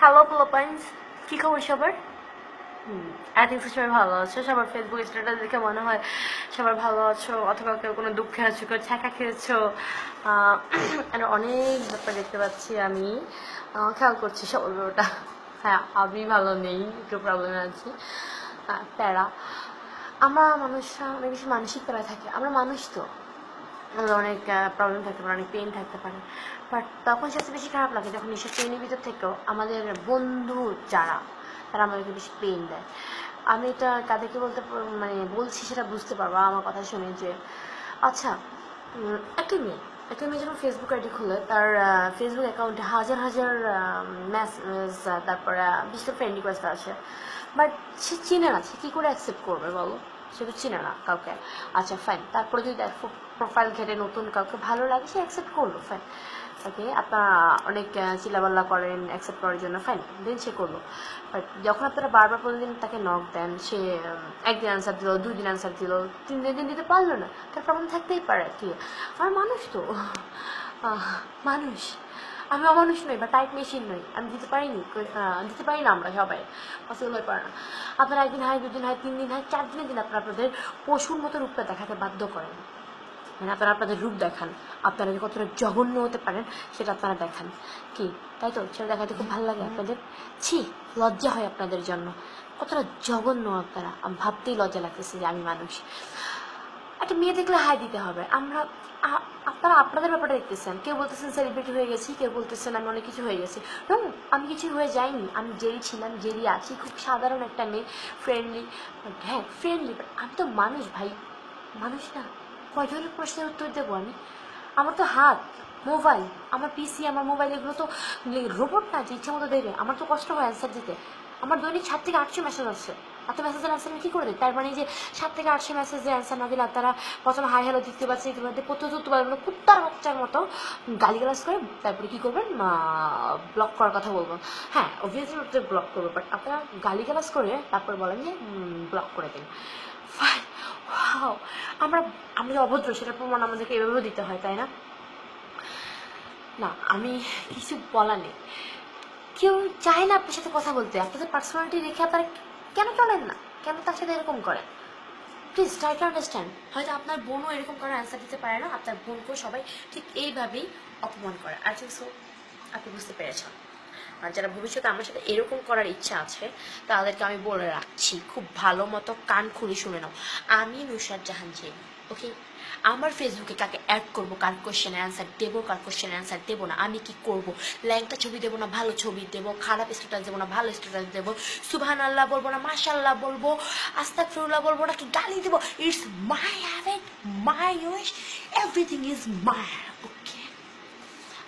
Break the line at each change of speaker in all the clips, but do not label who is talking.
Hello Philippines, কি খবর সবার? আই থিঙ্ক সবাই ভালো আছো। সবার ফেসবুক স্ট্যাটাস দেখে মনে হয় সবার ভালো আছো, অথবা কেউ কোনো দুঃখে আছো, কেউ ছ্যাঁকা খেয়েছো। আর অনেক ব্যাপার দেখতে পাচ্ছি আমি, খেয়াল করছি সবার ওটা। হ্যাঁ, আমি ভালো নেই, একটু প্রবলেমে আছি, প্যারা। আমরা মানুষরা অনেক বেশি মানসিক প্যারায় থাকি। আমরা মানুষ তো, আমাদের অনেক প্রবলেম থাকতে পারে, অনেক পেন থাকতে পারে। বাট তখন সবচেয়ে বেশি খারাপ লাগে যখন নিজের পেনের ভিতর থেকেও আমাদের বন্ধু যারা, তারা আমাদেরকে বেশি পেন দেয়। আমি এটা কাদেরকে বলছি সেটা বুঝতে পারবো আমার কথা শুনে যে, আচ্ছা, একটা মেয়ে যখন ফেসবুক আইডি খুলে, তার ফেসবুক অ্যাকাউন্টে হাজার হাজার মেসেজ, তারপরে বিশেষ ফ্রেন্ড রিকোয়েস্ট আছে, বাট সে চিনে না, সে কী করে অ্যাকসেপ্ট করবে বলো? সে তো চিনে না কাউকে। আচ্ছা ফাইন, তারপরে যদি প্রোফাইল ঘেটে নতুন কাউকে ভালো লাগে, সে অ্যাকসেপ্ট করলো, ফাইন। ওকে, আপনারা অনেক চিল্লাপাল্লা করেন অ্যাকসেপ্ট করার জন্য, ফাইন, দেন সে করলো। বাট যখন আপনারা বারবার প্রতিদিন তাকে নক দেন, সে একদিন অ্যান্সার দিল, 2 দিন অ্যান্সার দিল, 3 দিন দিতে পারলো না, তার প্রবলেম থাকতেই পারে। কি আর মানুষ তো, মানুষ, আমি অমানুষ নই বা টাইপ মেশিন নই, আমি দিতে পারি না, আমরা সবাই পসিবল হয়ে পারে না। আপনারা একদিন হয়, 2 দিন হয়, 3 দিন হয়, 4 দিনের দিন আপনারা আপনাদের পশুর মতো রূপটা দেখাতে বাধ্য করেন। মানে আপনারা আপনাদের রূপ দেখান, আপনারা যে কতটা জঘন্য হতে পারেন সেটা আপনারা দেখান। কি তাই তো? সেটা দেখাতে খুব ভালো লাগে আপনাদের? ছি, লজ্জা হয় আপনাদের জন্য, কতটা জঘন্য আপনারা। আমি ভাবতেই লজ্জা লাগতেছে যে আমি মানুষ। একটা মেয়ে দেখলে হাই দিতে হবে। আপনারা আপনাদের ব্যাপারটা দেখতেছেন, কেউ বলতেছেন সেলিব্রিটি হয়ে গেছি, কেউ বলতেছেন আমি অনেক কিছু হয়ে গেছি। আমি কিছু হয়ে যাইনি, আমি যেই ছিলাম, যেই আছি, খুব সাধারণ একটা মেয়ে, ফ্রেন্ডলি। হ্যাঁ, ফ্রেন্ডলি, বাট আমি তো মানুষ ভাই, মানুষ না? কয় ধরনের প্রশ্নের উত্তর দেবো আমি? আমার তো হাত, মোবাইল, আমার পিসি, আমার মোবাইল, এগুলো তো রোবট না যে ইচ্ছা মতো দেবে। আমার তো কষ্ট হয় অ্যান্সার দিতে। আমার দৈনিক 7 থেকে 800 মেসেজ আছে। এত মেসেজের অ্যান্সার আমি কী করে দিই? তার মানে যে 7 থেকে 800 মেসেজের অ্যান্সার না দিলে তারা প্রথমে হাই হ্যালো দিতে পারছে, এগুলো প্রত্যুত্তর পারবেন কুত্তার বাচ্চার মতো গালিগালাজ করে, তারপরে কী করবেন? ব্লক করার কথা বলবেন। হ্যাঁ, অবভিয়াসলি ওদের ব্লক করবো, বাট আপনারা গালিগালাজ করে তারপরে বলেন যে ব্লক করে দিন। ফাইন, ওয়াও, আমরা আমরা যে অভদ্র সেটার প্রমাণ আমাদেরকে এভাবেও দিতে হয়, তাই না? না, আমি কিছু বলার নেই। কেউ চায় না আপনার সাথে কথা বলতে, আপনাদের পার্সোনালিটি রেখে আপনারা কেন চলেন না? কেন তার সাথে এরকম করেন? Please try to understand. হয়তো আপনার বোনও এরকম করার অ্যান্সার দিতে পারে না, আপনার বোনকেও সবাই ঠিক এইভাবেই অপমান করে। আই থিঙ্ক সো আপনি বুঝতে পেরেছেন। আর যারা ভবিষ্যতে আমার সাথে এরকম করার ইচ্ছা আছে, তাদেরকে আমি বলে রাখছি, খুব ভালো মতো কান খুলে শুনে নাও। আমি নুসরাত জাহান জেনি, ওকে? আমার ফেসবুকে কাকে অ্যাড করবো, কার কোশ্চেনের অ্যান্সার দেবো, কার কোশ্চেনের অ্যান্সার দেবো না, আমি কি করবো? ল্যাংটা ছবি দেবো না ভালো ছবি দেবো, খারাপ স্ট্যাটাস দেবো না ভালো স্ট্যাটাস দেবো, সুবহান আল্লাহ বলবো না মাশাল্লাহ বলবো, আস্তাগফিরুল্লাহ বলবো না কি গালি দেবো, it's my habit, my wish, everything is my, okay?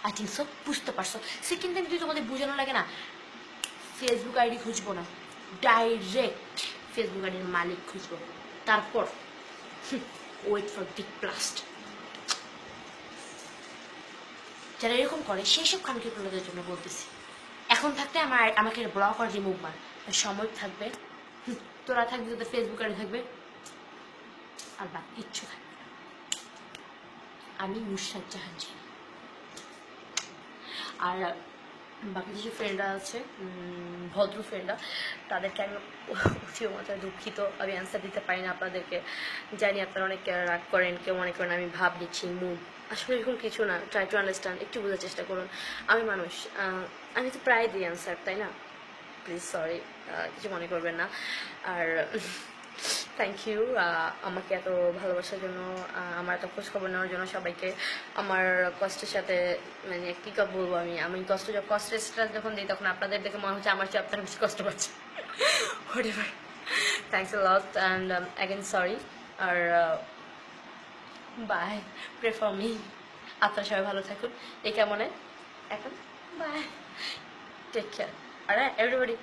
I think so বুঝতে পারছো। সেকেন্ড টাইম যদি তোমাদের বোঝানো লাগে না, ফেসবুক আইডি খুঁজবো না, ডাইরেক্ট ফেসবুক আইডির মালিক খুঁজবো, তারপর ওয়েট ফর বিগ ব্লাস্ট। যারা এরকম করে সেই সব খানকি প্রলোদের জন্য বলতেছি, এখন থাকতে আমাকে ব্লক আর রিমুভ মার, সময় থাকবে, তোরা থাকবি, তোদের ফেসবুক আইডি থাকবে, আর বাকি কিচ্ছু থাকবে না। আমি নুসরাত জাহান জেনি। আর বাকি কিছু ফ্রেন্ডরা আছে, ভদ্র ফ্রেন্ডরা, তাদেরকে আমি অতিও মাত্রায় দুঃখিত, আমি অ্যান্সার দিতে পারি না আপনাদেরকে। জানি আপনারা অনেক রাগ করেন, কেউ মনে করেন আমি ভাব দিচ্ছি, মুড, আসলে এরকম কিছু না। ট্রাই টু আন্ডারস্ট্যান্ড, একটু বোঝার চেষ্টা করুন। আমি মানুষ, আমি তো প্রায় দিই অ্যান্সার, তাই না? প্লিজ সরি, কিছু মনে করবেন না। আর থ্যাংক ইউ আমাকে এত ভালোবাসার জন্য, আমার এত খোঁজখবর নেওয়ার জন্য সবাইকে। আমার কষ্টের সাথে, মানে কী বলবো, আমি কষ্টের স্ট্রেস যখন দিই, তখন আপনাদের দেখে মনে হচ্ছে আমার চেয়ে আপনারা বেশি কষ্ট পাচ্ছে। Whatever, thanks a lot and again sorry. আর বাই, প্রে ফর মি। আপনারা সবাই ভালো থাকুন এই কেমনে এখন। বাই, টেক কেয়ার, আর এভরিবডি।